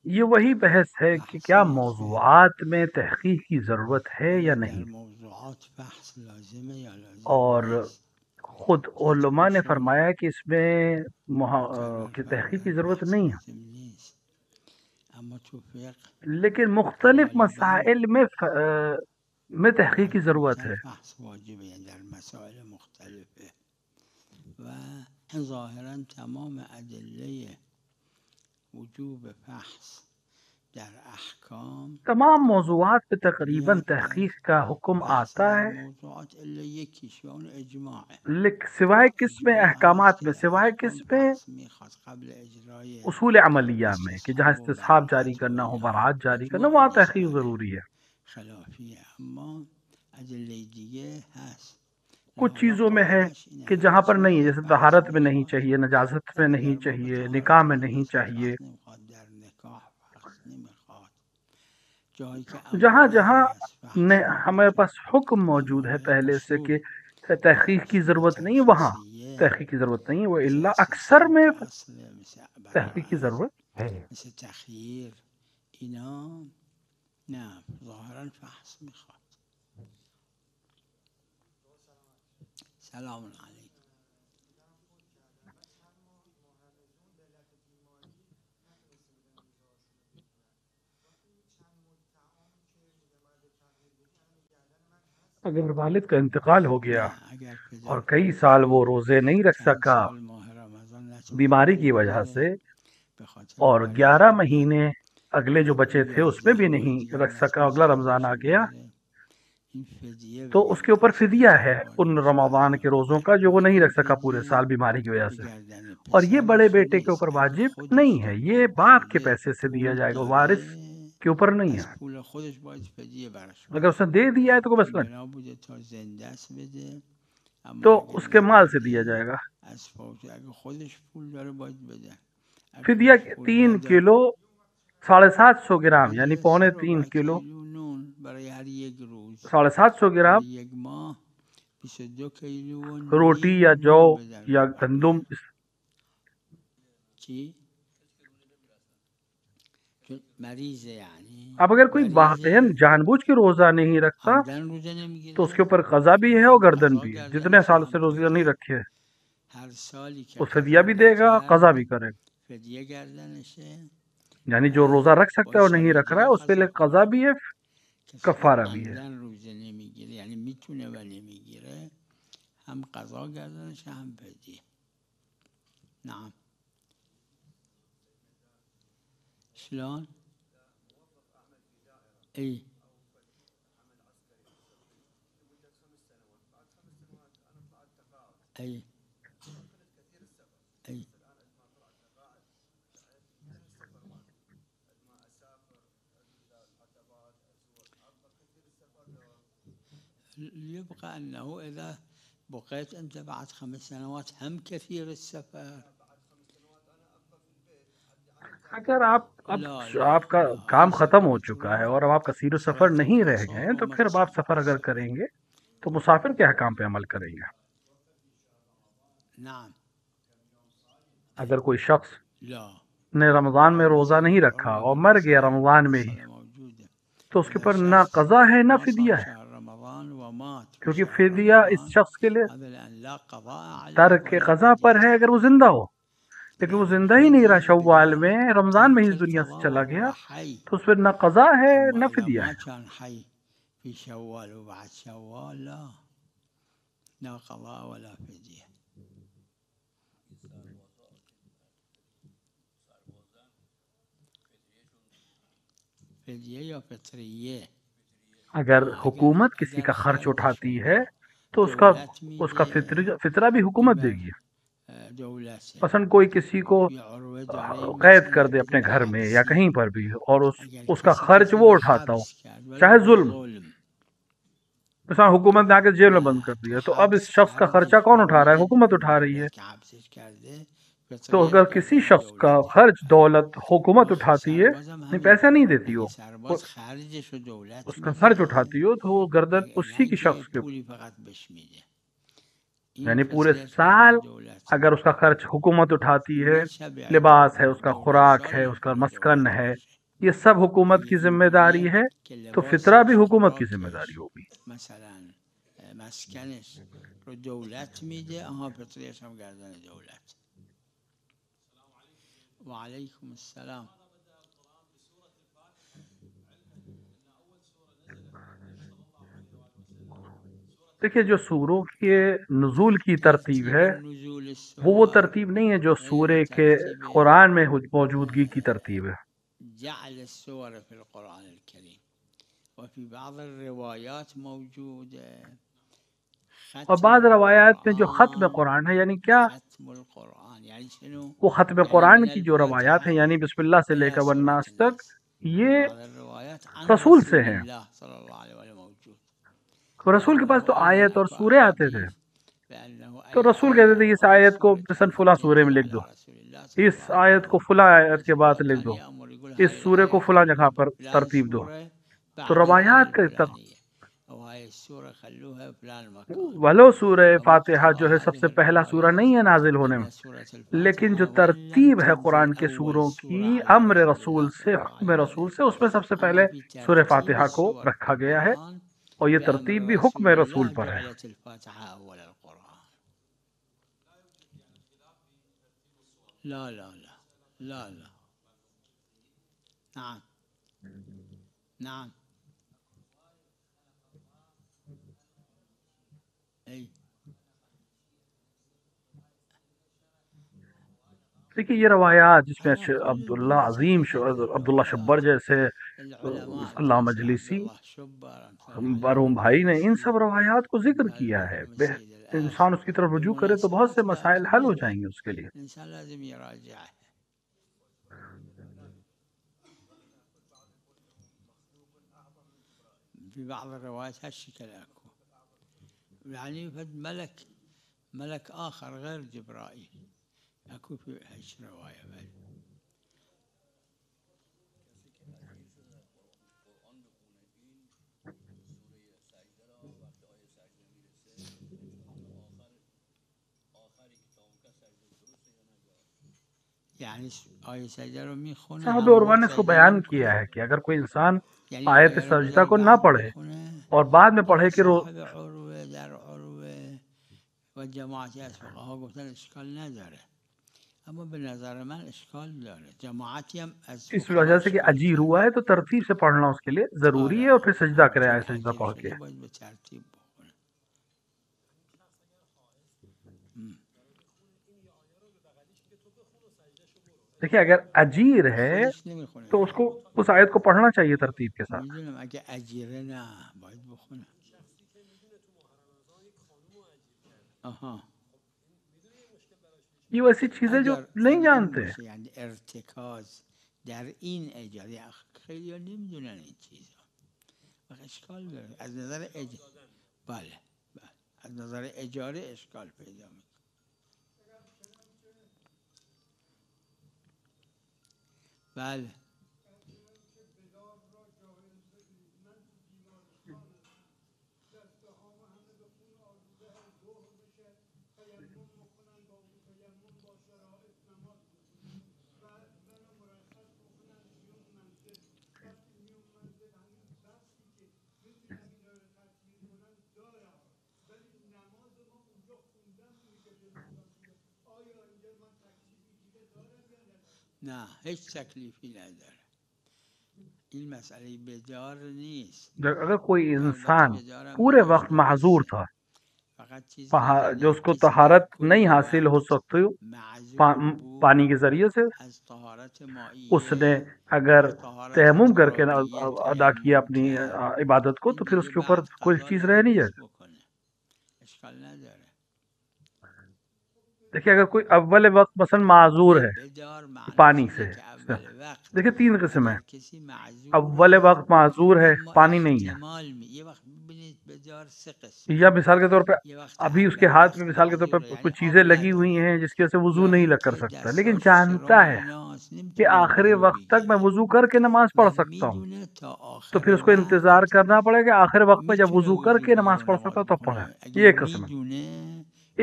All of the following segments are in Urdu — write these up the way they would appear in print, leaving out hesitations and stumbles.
یہ وہی بحث ہے کہ کیا موضوعات میں تحقیق کی ضرورت ہے یا نہیں، اور خود علماء نے فرمایا کہ اس میں کہ تحقیق کی ضرورت نہیں ہے، لیکن مختلف مسائل میں تحقیق کی ضرورت ہے۔ ظاہراً تمام ادلے وجوب فحص در احکام تمام موضوعات پہ تقریباً تحقیق کا حکم آتا ہے، موضوعات الا یکیش و اون اجماع سوائے کس میں، احکامات میں، سوائے کس میں، قبل اجرای اصول عملیہ میں، کہ جہاں استصحاب جاری کرنا ہو، برات جاری کرنا، وہاں تحقیق ضروری ہے۔ خلافی اما ادلے دیگه هست کچھ چیزوں میں ہے کہ جہاں پر نہیں ہے، جیسے طہارت میں نہیں چاہیے، نجاست میں نہیں چاہیے، نکاح میں نہیں چاہیے، جہاں جہاں ہمارے پاس حکم موجود ہے پہلے سے کہ تحقیق کی ضرورت نہیں، وہاں تحقیق کی ضرورت نہیں، وہ اللہ اکثر میں تحقیق کی ضرورت ہے۔ مثل تخییر اینا نه ظاهرا فحص میخواد. سلام علیکم. اگر والد کا انتقال ہو گیا اور کئی سال وہ روزے نہیں رکھ سکا بیماری کی وجہ سے، اور 11 مہینے اگلے جو بچے تھے اس میں بھی نہیں رکھ سکا، اگلا رمضان آ گیا، تو اس کے اوپر فدیہ ہے ان رمضان کے روزوں کا جو وہ نہیں رکھ سکا پورے سال بیماری کی وجہ سے، اور یہ بڑے بیٹے کے اوپر واجب نہیں ہے، یہ باپ کے پیسے سے دیا جائے گا، وارث کے اوپر نہیں ہے۔ اگر اس نے دے دیا ہے تو کوئی مسئلہ نہیں، تو اس کے مال سے دیا جائے گا۔ فدیہ 3 کلو 750 گرام، یعنی 2.25 کلو 750 گرام روٹی یا جو یا گندم۔ اب اگر کوئی واقعاً جان بوجھ کے روزہ نہیں رکھتا تو اس کے اوپر قضا بھی ہے اور گردن بھی ہے، جتنے سال سے روزہ نہیں رکھے وہ فدیہ بھی دے گا، قضا بھی کرے گا، یعنی جو روزہ رکھ سکتا ہے اور نہیں رکھ رہا ہے اس پہ لیے قضا بھی ہے، کفارہ بھی ہے۔ یعنی میتونه و نمیگیره هم قضا گردنش هم فدیه. نعم. شلون؟ ای ای ای يبقى أنه إذا بقيت أنت بعد 5 سنوات هم كثير السفر. اگر آپ کا کام ختم ہو چکا ہے اور اب آپ کثیر سفر نہیں رہ گئے ہیں تو پھر اب آپ سفر اگر کریں گے تو مسافر کے حکام پہ عمل کریں گے۔ اگر کوئی شخص نے رمضان میں روزہ نہیں رکھا اور مر گیا رمضان میں ہی تو اس کے اوپر نہ قضا ہے نہ فدیہ ہے، کیونکہ فدیہ اس شخص کے لیے ترک قضا پر ہے اگر وہ زندہ ہو، لیکن وہ زندہ ہی نہیں رہا، شوال میں رمضان میں ہی اس دنیا سے چلا گیا تو اس پر نہ قضا ہے نہ فدیہ ہے۔ اگر حکومت کسی کا خرچ اٹھاتی ہے تو اس کا فطرہ بھی حکومت دے گی۔ مثلا کوئی کسی کو قید کر دے اپنے گھر میں یا کہیں پر بھی اور اس کا خرچ وہ اٹھاتا ہو، چاہے ظلم، مثلا حکومت نے آ کے جیل میں بند کر دیا تو اب اس شخص کا خرچہ کون اٹھا رہا ہے؟ حکومت اٹھا رہی ہے۔ تو اگر کسی شخص کا خرچ دولت حکومت اٹھاتی ہے، نہیں پیسہ نہیں دیتی ہو، اس کا خرچ اٹھاتی ہو تو وہ گردن اسی کی شخص کے یعنی پورے سال اگر اس کا خرچ حکومت اٹھاتی ہے، لباس ہے، اس کا خوراک ہے، اس کا مسکن ہے، یہ سب حکومت کی ذمہ داری ہے، تو فطرہ بھی حکومت کی ذمہ داری ہوگی. مثلا مسکنش رو دولت میده، فطریش هم گردن دولت. وعلیکم السلام. دیکھیے جو سوروں کے نزول کی ترتیب ہے وہ ترتیب نہیں ہے جو سورے کے قرآن میں موجودگی کی ترتیب ہے. جعل السور في القرآن الكريم وفي بعض الروايات موجود اور بعض روایات میں جو ختم قرآن ہے، یعنی کیا ختم القرآن یعنی شنو؟ وہ ختم قرآن کی جو روایات ہیں، یعنی بسم اللہ سے لے کر والناس تک، یہ بعض الروایات عن رسول سے رسول ہیں. اللہ صلی اللہ علیہ وسلم موجود. رسول کے پاس تو آیت اور سورے آتے تھے، بأنه تو رسول کہتے تھے اس آیت کو مثلا فلاں سورے میں لکھ دو، اس آیت کو فلاں آیت کے بعد لکھ دو، اس سورے کو فلاں جگہ پر ترتیب دو. تو روایات کا ولو سورہ فاتحہ جو ہے سب سے پہلا سورہ نہیں ہے نازل ہونے میں، لیکن جو ترتیب ہے قرآن کے سوروں کی امر رسول سے، حکم رسول سے، اس میں سب سے پہلے سورہ فاتحہ کو رکھا گیا ہے، اور یہ ترتیب بھی حکم رسول پر ہے. لا لا لا لا لا. نعم نعم. اي دیکھیے یہ روایات جس میں عبداللہ عظیم عبداللہ شبر جیسے اللہ مجلسی، بروم بھائی نے ان سب روایات کو ذکر کیا ہے. انسان اس کی طرف رجوع کرے تو بہت سے مسائل حل ہو جائیں گے اس کے لیے. انسان لازم يراجعه. في بعض الروايات هالشكل اكو، يعني فد ملك اخر غير جبرائيل اكو في هالش روايه بعد. یعنی آیه سجدہ رو میخونه، صاحب عروہ نے اس کو بیان کیا ہے کہ اگر کوئی انسان آیت سجدہ کو نہ پڑھے اور بعد میں پڑھے کہ صاحب عروه در عروه و جماعتی از فقها گفتن اشکال نداره، اما به نظر من اشکال داره. جماعتی هم از اس وجہ سے کہ اجیر ہوا ہے تو ترتیب سے پڑھنا اس کے لیے ضروری ہے، اور پھر سجدہ کرے آئے سجدہ پڑھ کے. باید به ترتیب بخونه. دیکھیے اگر اجیر ہے تو اس کو اس آیت کو پڑھنا چاہیے ترتیب کے ساتھ. میدونم اگه اجیره نه باید بخونه. آها. یہ ویسی چیزیں جو نہیں جانتے. یعنی ارتکاز در این اجاره خیلی ها نمیدونن این چیزا، اشکال داره از نظر بله از نظر اجاره اشکال پیدا میکنه. بله نه هیچ تکلیفی نداره، این مسئله بدار نیست. اگر کوئی انسان پورے وقت معذور تھا، جو اس کو طہارت نہیں حاصل ہو سکتی پانی کے ذریعے سے، اس نے اگر تیمم کر کے ادا کیا اپنی عبادت کو، تو پھر اس کے اوپر کوئی چیز رہ نہیں جائے. دیکھیے اگر کوئی اول وقت مثلا معذور ہے پانی سے، دیکھیے 3 قسم ہے. اول وقت معذور ہے، پانی نہیں ہے، یا مثال کے طور پہ ابھی اس کے ہاتھ میں مثال کے طور پہ کچھ چیزیں لگی ہوئی ہیں جس کی وجہ سے وضو نہیں کر سکتا، لیکن جانتا ہے کہ آخری وقت تک میں وضو کر کے نماز پڑھ سکتا ہوں، تو پھر اس کو انتظار کرنا پڑے گا آخر وقت میں جب وضو کر کے نماز پڑھ سکتا تو پڑھے. یہ ایک قسم ہے.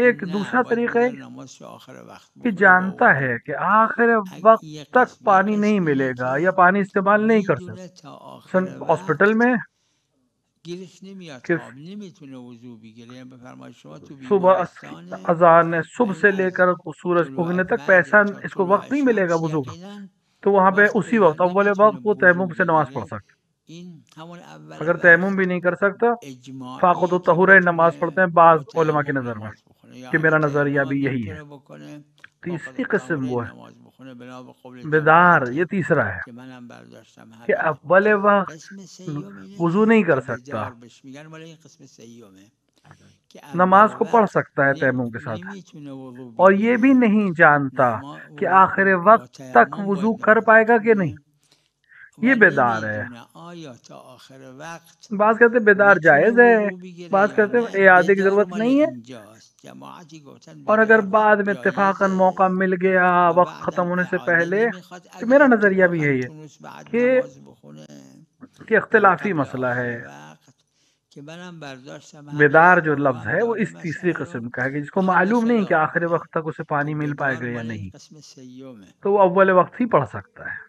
ایک دوسرا طریقہ ہے کہ جانتا ہے کہ آخر وقت تک پانی نہیں ملے گا یا پانی استعمال نہیں کر سکتا. مثلا ہاسپٹل میں گیرش نمیاد کہ آب نمیتونه وضو بگیره. یعنی بفرمایید شما تو صبح بیمارستان اذان صبح یعنی سے لے از کر سورج طلوع اگنے تک فجر پیسہ تا اس کو طلوع وقت نہیں ملے گا شمس وضو کا، یقینا تو وہاں پہ وقت اسی وقت اول نمیتونه وقت وہ وضو تیمم سے نماز پڑھ بگیره. سکتا. این همون اول اگر تیمم وقت بھی نہیں کر سکتا، فاقد اجماعیه که الطہورین نماز پڑھتے میتونه ہیں بعض با علماء کی تیمم نظر میں، نماز بخونه، یا کہ اگه میرا نظریہ تیمم بھی هم یہی ہے. نمیتونه بکنه فاقد تیسری قسم وہ الطهورین ہے نماز بخونه بنا به قول بیدار. یہ جماعت تیسرا ہے که منم برداشتم کہ همینه. اول وقت قسم سیوم اینه وضو نہیں کر که سکتا، بدار بهش میگن، ولی این قسم سیومه که نماز اول کو پڑھ وقت سکتا ہے تیمم کے ساتھ، نمیتونه وضو اور یہ بھی بگیره. نہیں جانتا کہ آخر با وقت تک تیمم وضو باید کر نماز پائے گا کہ نہیں. بخونه یہ و بیدار ہے. نمیدونه آیا تا آخر وقت بعض کہتے ہیں بیدار میتونه جائز ہے، وضو بگیره بعض یا کہتے ہیں نه. اعادے کی بدار ضرورت مال نہیں ہے، اینجاست. جماعتی گفتن اور اگر بدار بعد میں اتفاقاً جایزه موقع مل گیا و وقت ختم بعدم ہونے سے اعاده پہلے، نمیخواد. تو اگه میرا نظریہ بھی اتفاقا یہی ہے تونست بعد کہ نماز بخونه در اختلافی قبل مسئلہ ہے. آخر وقت که منم برداشتم بیدار همینه جو و لفظ هم ہے وہ داره اس تیسری مسئله رو قسم کا ہے کہ جس کو محل معلوم نہیں کہ خلاف آخر بوده وقت تک اسے پانی که مل پائے بدار گا یا مال این نہیں، قسم سیومه. تو وہ اول وقت ہی پڑھ سکتا ہے.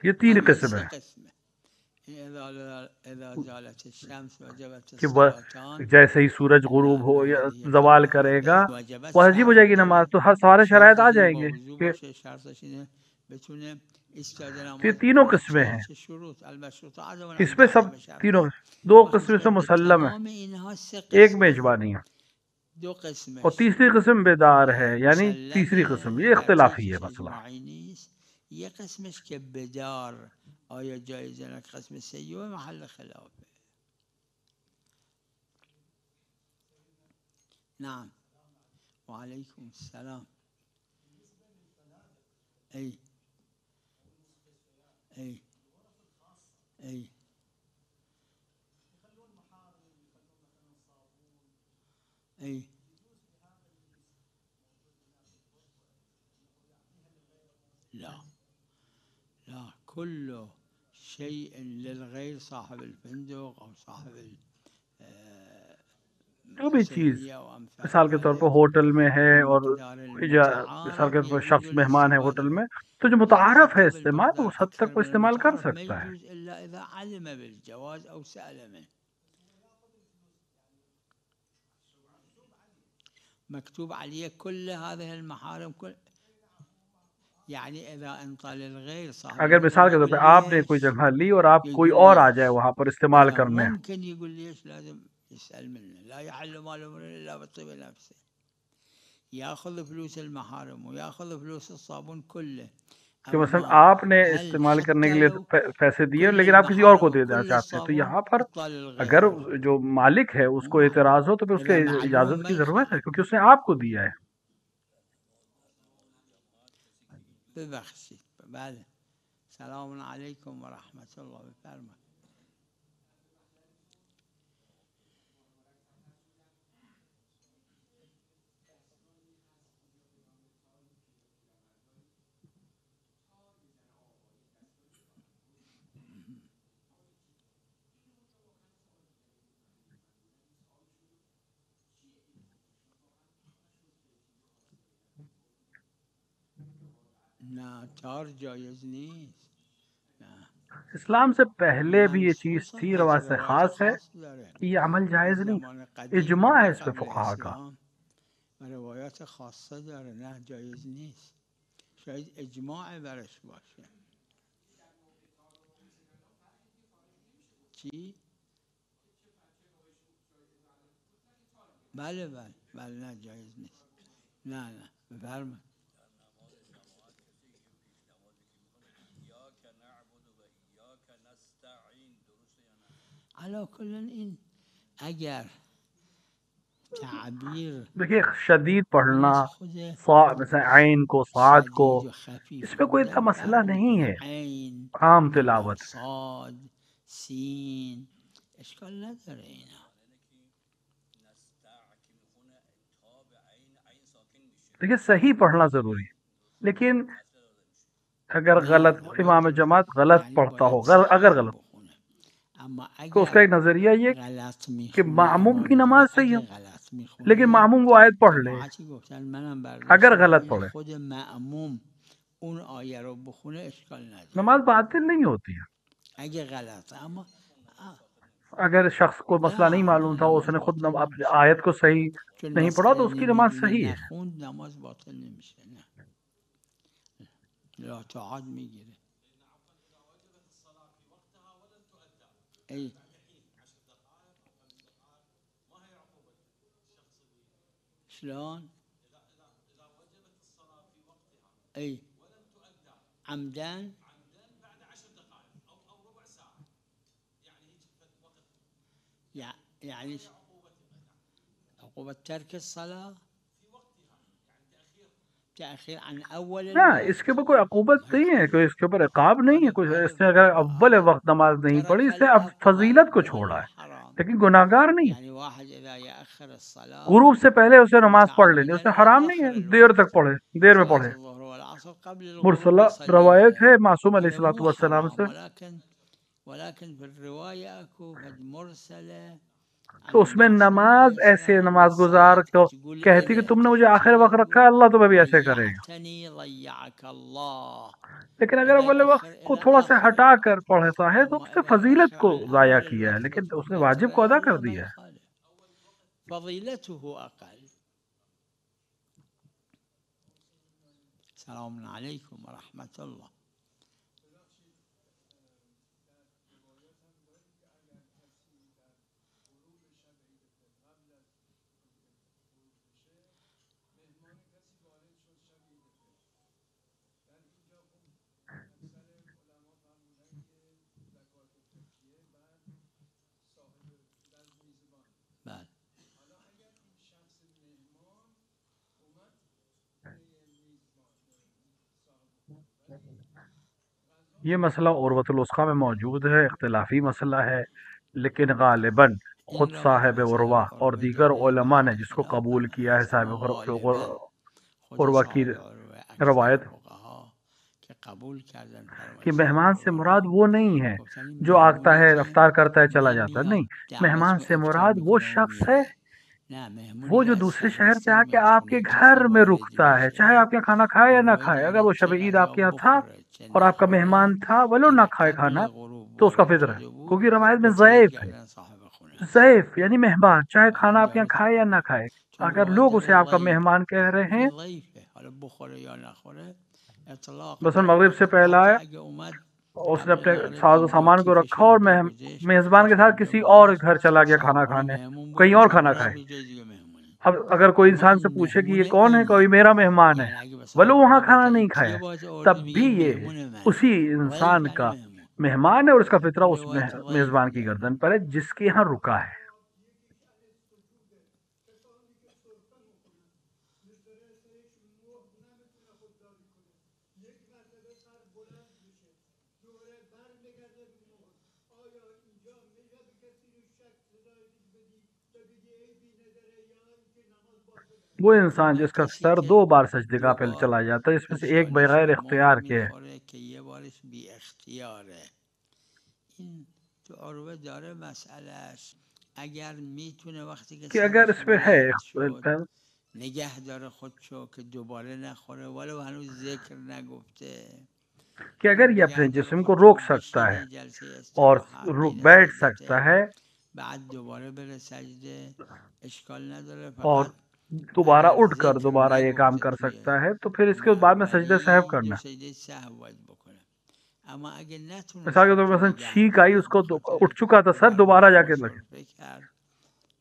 یہ تین همین قسم سه ہے قسمه. این اذا زالت الشمس وجبت کہ الصلاتان جیسے ہی سورج الا غروب ان ہو یا هذه زوال تابعه کرے گا وجبت واجب ہو شرط جائے گی نماز، داره. تو ہر سارے شرائط آ شرطش اینه جائیں با گے وضو کہ باشه، شرطش اینه بتونه ایستاده یہ نماز تینوں بخونه. قسمیں چه ہیں. چه شروط المشروطات و اس میں عند سب عدم تینوں، شرطه. دو وقتی قسم سے شد به مسلم ہے، تمام اینها سه ایک میں قسمه. اجبا نہیں ہے، دو اور قسمش تیسری قسم بیدار ہے، یعنی تیسری قسم مسلمه یہ در اختلافی ہے ترکش مسئلہ. اجماعی نیست. یه قسمش که بدار آیا جایزه نه، قسم سیوم محل خلافه. نعم وعليكم السلام. اي اي اي اي لا لا، كل شيء للغير، صاحب الفندق او صاحب جو بھی چیز السرية وامثال مثال کے طور پر ذلك ہوٹل میں ہے، اور بمقدار مثال کے المتعارف طور پر يجوز شخص مہمان ہے الاستفادة ہوٹل منه. میں، تو جو إذا متعارف ہے حتى استعمال بالمقدار اس حد تک أكثر وہ من استعمال کر المتعارف ما سکتا ہے. يجوز إلا إذا علم بالجواز أو سأل منه. مكتوب عليه كل هذه المحارم كل، يعني إذا أنطى للغير صاحب اگر الفندق مثال ما کے طور يقول پہ آپ نے کوئی ليش، جگہ لی اور آپ کوئی يقول اور آ جائے ليش. وہاں پر استعمال إذا کرنے، ممكن يقول ليش لازم يسأل منه. لا يحل مال امرئ إلا بطيب نفسه. يأخذ فلوس المحارم ويأخذ فلوس الصابون كله. کہ مثلا أما آپ نے هل استعمال کرنے کے حتى لیے لو پیسے دیے كل لیکن آپ کسی اور کو المحارم دے دینا وكل چاہتے ہیں، تو الصابون یہاں پر إطلال اگر للغير. جو مالک ہے اس کو اعتراض ہو تو پھر اس کے إذا معلوم اجازت ما کی ضرورت ہے، يخالف. کیونکہ اس نے آپ کو دیا ہے. ببخشید. بله. سلام علیکم و رحمت الله. بفرمایید. نه تار جایز نیست. نه. اسلام سے پہلے بھی یہ چیز منصوص تھی، هست، رواج سے روایت خاص ہے خاص داره. کہ یہ عمل جائز از نہیں، زمان قدیم اجماع ہے نه اس پہ قبل فقہا کا. اسلام و روایات خاصه داره. نه جایز نیست. شاید اجماع برش باشه. چی؟ بله بله بله، نه جایز نیست. نه نه بفرمایید. علا کل این اگر تعبیر دیکھیے شدید پڑھنا، ببینید خود مثلا عین کو، صاد کو، شدید و خفیف اس پہ کوئی اتنا خوندن مسئلہ فرق نہیں میکنه. ہے، عین عام تلاوت. صاد سین اشکال نداره اینا. دیکھیے صحیح پڑھنا ضروری ہے، لیکن اگر غلط امام جماعت غلط پڑھتا ہو، اگر غلط، تو اس کا ایک نظریہ یہ کہ معموم کی نماز صحیح ہو، لیکن معموم وہ آیت پڑھ لے اگر غلط پڑھے، خود معموم اون آیه رو بخونه اشکال نداره نماز باطل نہیں ہوتی ہے اگه غلطه. اما اگر شخص کو مسئلہ نہیں معلوم تھا، اس نے خود اپنی آیت کو صحیح چون نہیں پڑھا تو مسئله اس کی نماز نمیدونه صحیح ہے. نخوند نماز باطل نمیشه. نه لا تعاد میگیره. ای شلون ای عمدن يعني عقوبة ترك الصلاة تأخير عن أول نہ الوقت. اس کے اوپر کوئی عقوبت نہیں ہے، کوئی اس کے اوپر عقاب نہیں ہے، کوئی اس نے اگر اول وقت نماز نہیں پڑھی، اس نے اب فضیلت کو چھوڑا ہے، لیکن گناہ گار نہیں. يعني واحد إذا يأخر الصلاة غروب سے پہلے اسے نماز پڑھ لینی، اس نے حرام نہیں ہے دیر تک پڑھے، دیر میں صلاة پڑھے. الظهر والعصر قبل الغروب مرسلہ روایت ہے معصوم علیہ الصلوۃ والسلام سے، ولكن في الرواية أكو فد مرسلة تو اس میں نماز ایسے نماز گزار کو کہتی کہ تم نے مجھے آخر وقت رکھا ہے، اللہ تمہیں بھی ایسے کرے گا. ضيعك الله. لیکن اگر اول وقت کو تھوڑا سا ہٹا کر پڑھتا ہے تو اس نے فضیلت کو ضائع کیا ہے، لیکن اس نے واجب کو ادا کر دیا ہے. فضيلته أقل. السلام عليكم ورحمة الله. یہ مسئلہ عروۃ الوثقی میں موجود ہے، اختلافی مسئلہ ہے، لیکن غالباً خود صاحب عروہ اور دیگر علماء نے جس کو قبول کیا ہے، صاحب عروہ کی روایت کہ مہمان سے مراد وہ نہیں ہے جو آتا ہے رفتار کرتا ہے چلا جاتا ہے، نہیں، مہمان سے مراد وہ شخص ہے وہ جو دوسرے شہر سے آ کے آپ کے گھر میں رکتا ہے، چاہے آپ کے کھانا کھائے یا نہ کھائے. اگر وہ شب عید آپ کے یہاں تھا اور آپ کا مہمان تھا ولو نہ کھائے کھانا تو اس کا فطر ہے، کیونکہ روایت میں ضعیف ہے. ضعیف یعنی مہمان چاہے کھانا آپ کے یہاں کھائے یا نہ کھائے، اگر لوگ اسے آپ کا مہمان کہہ رہے ہیں، مثلا مغرب سے پہلا آیا، اس نے اپنے ساز و سامان کو رکھا اور میزبان کے ساتھ کسی اور گھر چلا گیا کھانا کھانے، کہیں اور کھانا کھائے. اب اگر کوئی انسان سے پوچھے کہ یہ کون ہے، کوئی میرا مہمان ہے، ولو وہاں کھانا نہیں کھایا، تب بھی یہ اسی انسان کا مہمان ہے اور اس کا فطرہ اس میزبان کی گردن پر ہے جس کے یہاں رکا ہے. وہ انسان جس کا سر 2 بار سجدگاہ پہ چلا جاتا ہے، اس میں سے ایک بغیر اختیار کے ہے. که یه بارش بی اختیاره. این تو عروه داره مسئلهش اگر میتونه وقتی که کہ اگر سرش اس پہ ہے بلند شد نگه داره خودشو که دوباره نخوره ولو هنوز ذکر نگفته، کہ اگر یہ اپنے جسم کو روک سکتا ہے اور بیٹھ سکتا ہے بعد دوباره بره سجده اشکال نداره، اور فقط دوبارہ اٹھ کر دوبارہ یہ کام کر سکتا ہے تو پھر اس کے بعد میں سجدہ سہو کرنا. سجده سهو باید بکنه. اما اگه مثال کے طور پر مثلا چھینک آئی، اس کو اٹھ چکا تھا سر، دوبارہ جا کے لگے.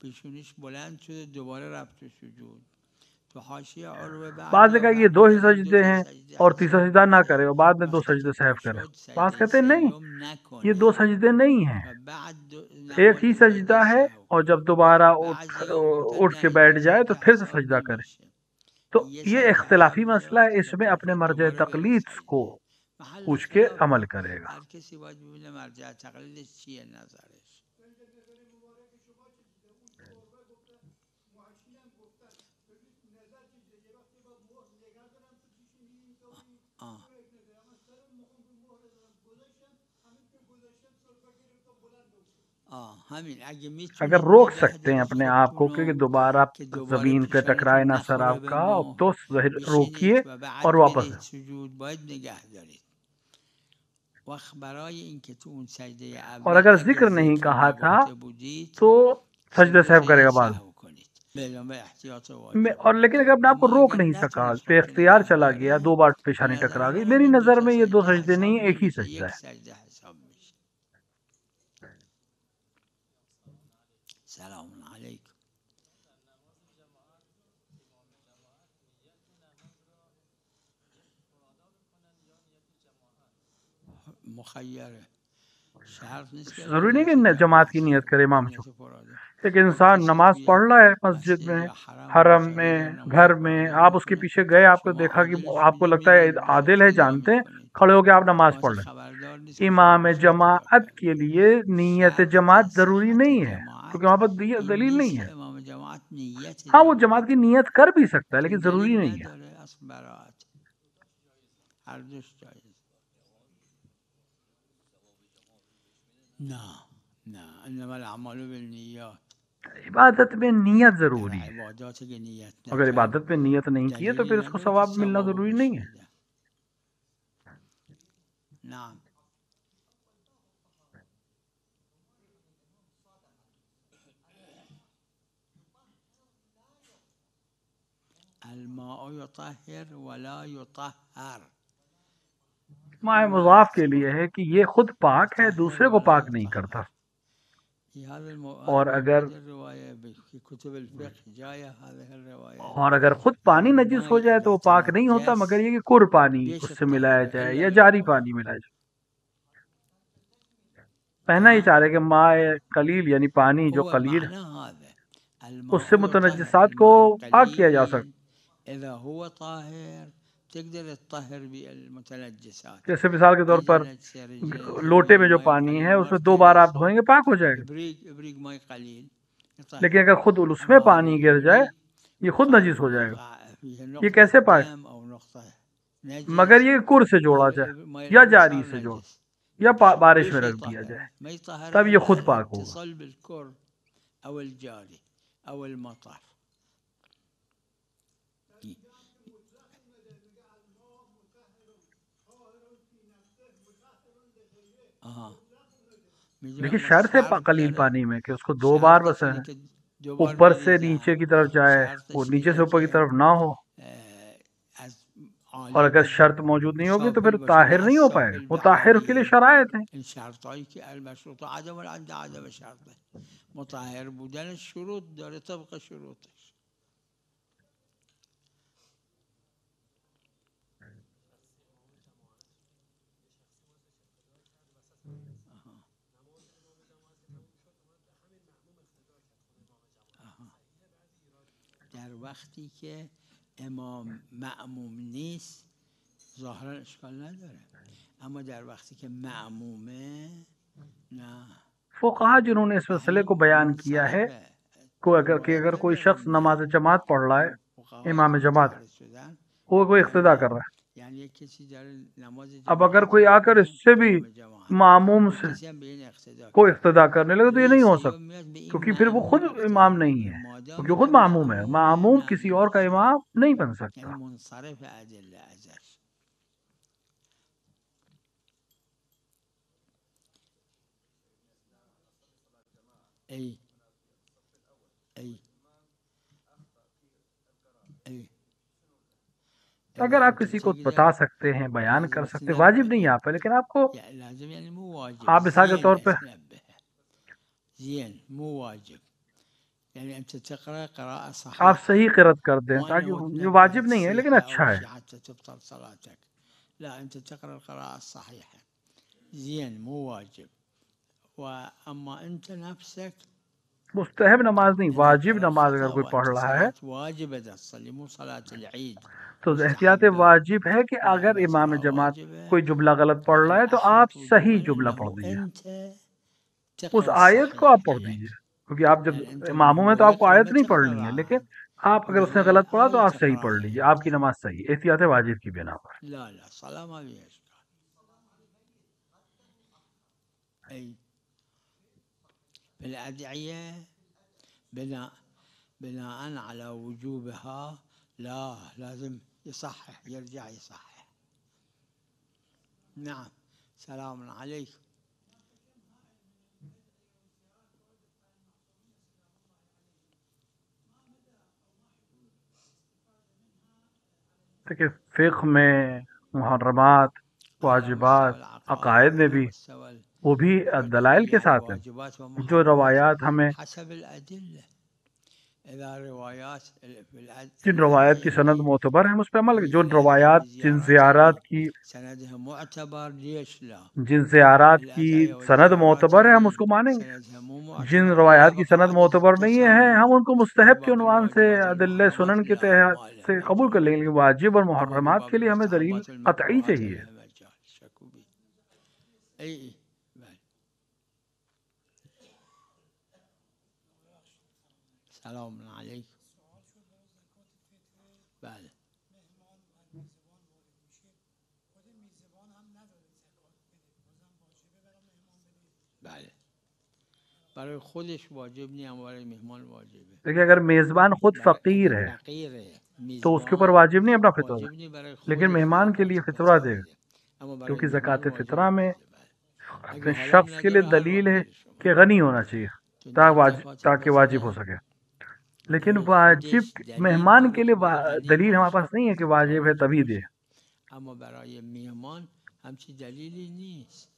پیشونیش بلند شده دوباره رفت تو سجود. تو حاشیه عروه بعض نے کہا کہ یہ 2 ہی دو سجدے ہیں اور تیسرا سجدہ نہ کرے اور بعد میں 2 سجدے سہو کرے. بعض کہتے ہیں نہیں، یہ 2 سجدے نہیں ہیں، ایک ہی سجدہ ہے، اور جب دوبارہ اٹھ کے بیٹھ جائے تو پھر سے سجدہ کرے. تو یہ اختلافی مسئلہ ہے، اس میں اپنے مرجع تقلید کو پوچھ کے عمل کرے گا. هر کسی باید ببینه مرجع تقلیدش چیه، نظرش. اگر روک سکتے ہیں اپنے آپ کو کہ دوبارہ زمین پہ ٹکرائے نہ سر آپ کا، تو روکیے اور واپس اور اگر ذکر نہیں کہا تھا تو سجدہ صاحب کرے گا بعد میں، اور لیکن اگر اپنے آپ کو روک نہیں سکا، بے اختیار چلا گیا، دو بار پیشانی ٹکرا گئی، میری نظر میں یہ دو سجدے نہیں ہیں، ایک ہی سجدہ ہے۔ سلام علیکم۔ مخیر ضروری نہیں کہ جماعت کی نیت کرے امام جو، ایک انسان نماز پڑھ رہا ہے مسجد میں، حرم میں، گھر میں، آپ اس کے پیچھے گئے، آپ کو دیکھا کہ آپ کو لگتا ہے عادل ہے، جانتے ہیں، کھڑے ہو کے آپ نماز پڑھ رہے ہیں۔ امام جماعت کے لیے نیت جماعت ضروری نہیں ہے، کیونکہ وہاں پر دلیل نہیں ہے۔ ہاں وہ جماعت کی نیت کر بھی سکتا ہے، لیکن ضروری نہیں ہے۔ عبادت میں نیت ضروری ہے، اگر عبادت میں نیت نہیں کی ہے تو پھر اس کو ثواب ملنا ضروری نہیں ہے۔ الماء يطهر ولا يطهر، ماء مضاف کے لیے ہے کہ یہ خود پاک ہے، دوسرے کو پاک نہیں کرتا۔ اور اگر خود پانی نجس ہو جائے تو وہ پاک نہیں ہوتا، مگر یہ کہ کر پانی اس سے ملایا جائے یا جاری پانی ملایا جائے۔ پہنا ہی چاہ رہے کہ ماء قلیل یعنی پانی جو قلیل اس سے متنجسات کو پاک کیا جا سکتا۔ جیسے مثال کے طور پر لوٹے میں جو پانی ہے اس میں 2 بار آپ دھوئیں گے پاک ہو جائے گا، لیکن اگر خود اس میں پانی گر جائے یہ خود نجس ہو جائے گا۔ یہ کیسے پاک؟ مگر یہ کر سے جوڑا جائے یا جاری سے جوڑ یا بارش میں رکھ دیا جائے، تب یہ خود پاک ہوگا۔ دیکھیے شرط ہے قلیل پانی میں کہ اس کو 2 بار بس ہے، اوپر سے نیچے کی طرف جائے، وہ نیچے سے اوپر کی طرف نہ ہو، اور اگر شرط موجود نہیں ہوگی تو پھر طاہر نہیں ہو پائے گا۔ وہ طاہر کے لیے شرائط ہیں۔ مطهر بودن شروط داره طبق شروطش۔ در وقتی که امام معموم نیست ظاهرا اشکال نداره، اما در وقتی که معمومه نه۔ فقہا جنہوں نے اس مسئلے کو بیان کیا ہے کہ اگر کوئی شخص نماز جماعت پڑھ رہا ہے، امام جماعت وہ کوئی اقتدا کر رہا ہے، اب اگر کوئی آ کر اس سے بھی معموم سے کوئی اقتدا کرنے لگے تو یہ نہیں ہو سکتا، کیونکہ پھر وہ خود امام نہیں ہے، کیونکہ خود معموم ہے۔ معموم کسی اور کا امام نہیں بن سکتا۔ اگر آپ کسی کو بتا سکتے ہیں، بیان کر سکتے، واجب نہیں آپ ہے، لیکن آپ کو آپ مثال کے طور پہ آپ صحیح قرأت کر دیں تاکہ یہ واجب نہیں ہے لیکن اچھا ہے۔ لا انت تقرأ القراءة الصحيحة زين مو واجب، واما انت نفسك مستحب نماز نہیں، واجب نماز اگر کوئی پڑھ رہا ہے واجب تصلي مو صلاة العيد، تو احتیاط واجب ہے کہ اگر امام جماعت کوئی جملہ غلط پڑھ رہا ہے تو آپ صحیح جملہ پڑھ دیجیے، اس آیت کو آپ پڑھ دیجیے، کیونکہ آپ جب معموم ہے تو آپ کو آیت نہیں پڑھنی ہے، لیکن آپ اگر اس نے غلط پڑھا تو آپ صحیح پڑھ لیجیے، آپ کی نماز صحیح، احتیاط واجب کی بنا پر۔ لا صلاة ما فيها اشكال۔ في الأدعية بناء على وجوبها لا لازم يصحح يرجع يصحح. نعم. سلام عليكم. کہ فقہ میں محرمات واجبات عقائد میں بھی وہ بھی دلائل کے ساتھ ہیں. جو روایات ہمیں جن روایات کی سند معتبر ہے ہم اس پہ عمل کریں. جو روایات جن زیارات کی سند معتبر ہے ہم اس کو مانیں گے. جن روایات کی سند معتبر نہیں ہے ہم ان کو مستحب کے عنوان سے ادلہ سنن کے تحت سے قبول کر لیں گے. واجب اور محرمات کے لیے ہمیں دلیل قطعی چاہیے. سلام علیکم. بله. بله. برای خودش واجب نہیں ہے، برای مہمان واجب ہے. دیکھیں اگر میزبان خود فقیر ہے تو اس کے اوپر واجب نہیں اپنا فطرہ، لیکن مہمان کے لیے فطرہ دے گا، کیونکہ زکوٰۃ فطرہ میں اپنے شخص کے لیے دلیل ہے کہ غنی ہونا چاہیے تاکہ واجب ہو سکے. لیکن واجب مہمان کے لیے دلیل ہمارے پاس نہیں ہے کہ واجب ہے تبھی دے. اما برای مہمان همچی دلیلی نیست.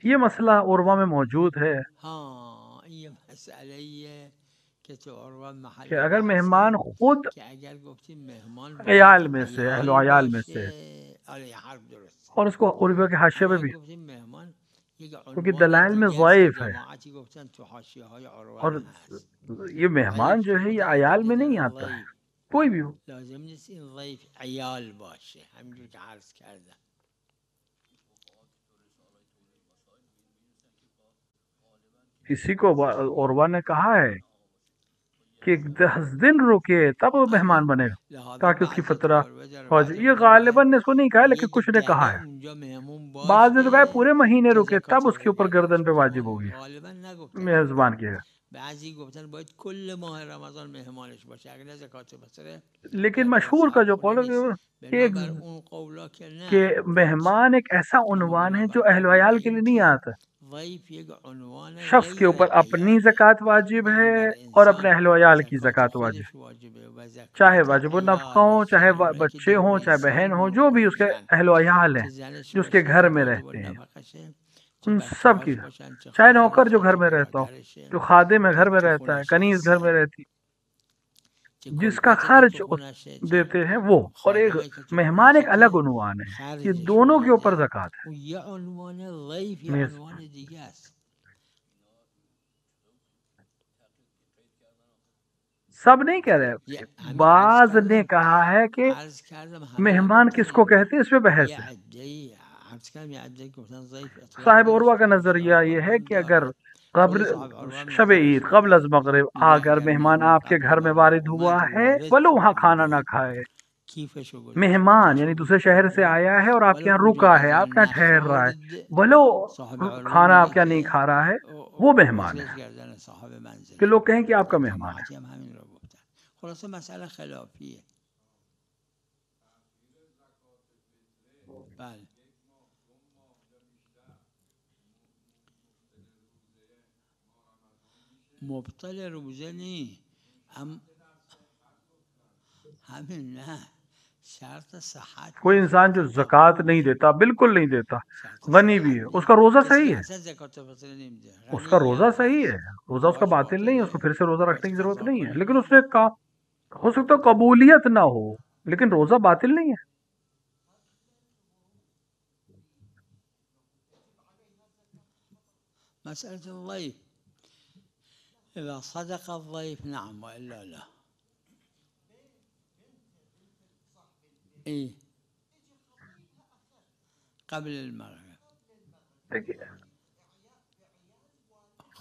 یہ مسئلہ عروہ میں موجود ہے ہاں یہ مسئلہ ہے کہ اگر مہمان خود کہ اگر گفتی مہمان عیال میں سے اہل و عیال میں سے، اور اس کو عروہ کے حاشیے پہ بھی مہمان کیونکہ دلائل میں ضعیف ہے، اور یہ مہمان جو ہے یہ عیال میں نہیں آتا ہے، کوئی بھی ہو. لازم نیست این ضیف عیال باشه همینجور که عرض کردم. اسی کو عروہ نے کہا ہے کہ 10 دن رکے تب وہ مہمان بنے گا تاکہ اس کی فطرہ ہو جائے. یہ غالباً نے اس کو نہیں کہا لیکن کچھ نے کہا ہے. بعض نے تو کہا پورے مہینے رکے تب اس کے اوپر گردن پہ واجب ہوگی میزبان کے. بعضی گفتن باید کل ماه رمضان مهمانش باشه اگر نه زکات فطره. لیکن مشہور کا جو قول ہے کہ مہمان ایک ایسا عنوان ہے جو اہل و عیال کے لیے نہیں آتا. شخص کے اوپر اپنی زکوٰۃ واجب ہے اور اپنے اہل و عیال کی زکوٰۃ واجب، چاہے واجب النفقہ ہوں، چاہے بچے ہوں، چاہے بہن ہوں، جو بھی اس کے اہل و عیال ہیں جو اس کے گھر میں رہتے ہیں ان سب کی، چاہے نوکر جو گھر میں رہتا ہو، جو خادم ہے گھر میں رہتا ہے، کنیز گھر میں رہتی، جس کا خرچ دیتے ہیں وہ. اور ایک مہمان ایک الگ عنوان ہے، یہ دونوں کے اوپر زکوٰۃ ہے. یہ عنوان ضیف یہ عنوان دیگه است. سب نہیں کہہ رہے، بعض نے کہا ہے کہ مہمان کس کو کہتے ہیں اس پہ بحث ہے. صاحب عروہ کا نظریہ یہ ہے کہ اگر قبل شب عید قبل از مغرب اگر مہمان آپ کے گھر میں وارد ہوا ہے بولو وہاں کھانا نہ کھائے، مہمان یعنی دوسرے شہر سے آیا ہے اور آپ کے یہاں رکا ہے، آپ کے یہاں ٹھہر رہا ہے، بولو کھانا آپ کے یہاں نہیں کھا رہا ہے، وہ مہمان ہے کہ لوگ کہیں کہ آپ کا مہمان ہے. خلاصه مسئله خلافیه. بله مبطل روزه نی همین نه شرط صحت. کوئی انسان جو زکوٰۃ نہیں دیتا، بالکل نہیں دیتا، غنی بھی ہے، اس کا روزہ صحیح ہے، اس کا روزہ صحیح ہے، روزہ اس کا باطل نہیں ہے، اس کو پھر سے روزہ رکھنے کی ضرورت نہیں ہے. لیکن اس نے کہا ہو سکتا قبولیت نہ ہو لیکن روزہ باطل نہیں ہے. مسألة الضيف إذا صدق الضيف نعم وإلا لا. إيه قبل المغرب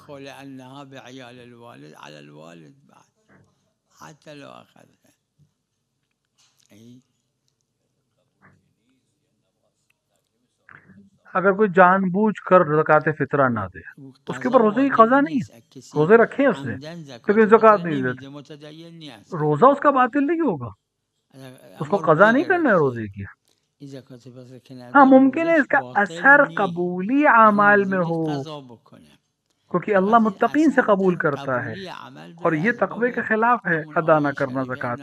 لأنها بعيال الوالد على الوالد بعد حتى لو أخذها. اگر کوئی جان بوجھ کر زکوٰۃ فطرہ نہ دے، اس کے اوپر روزے کی قضا نہیں ہے، روزے رکھے ہیں اس نے لیکن زکوٰۃ نہیں دیتا، روزہ اس کا باطل نہیں ہوگا، اس کو قضا نہیں کرنا ہے روزے کی۔ ہاں ممکن ہے اس کا اثر قبولی اعمال میں ہو، کیونکہ اللہ متقین سے قبول کرتا ہے، اور یہ تقوی کے خلاف ہے ادا نہ کرنا زکوٰۃ۔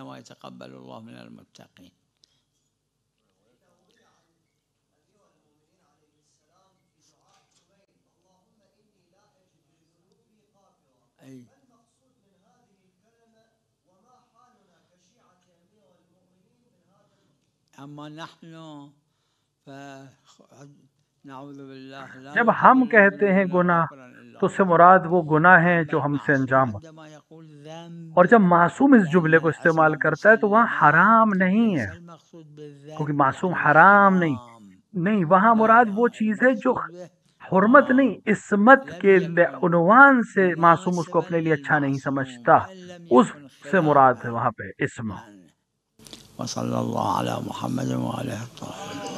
جب ہم کہتے ہیں گناہ تو اس سے مراد وہ گناہ ہیں جو ہم سے انجام ہو، اور جب معصوم اس جملے کو استعمال کرتا ہے تو وہاں حرام نہیں ہے، کیونکہ معصوم حرام نہیں، وہاں مراد وہ چیز ہے جو حرمت نہیں، عصمت کے عنوان سے معصوم اس کو اپنے لیے اچھا نہیں سمجھتا، اس سے مراد ہے وہاں پہ اسم۔ وصلی اللہ علی محمد وعلیہ الطاہرین۔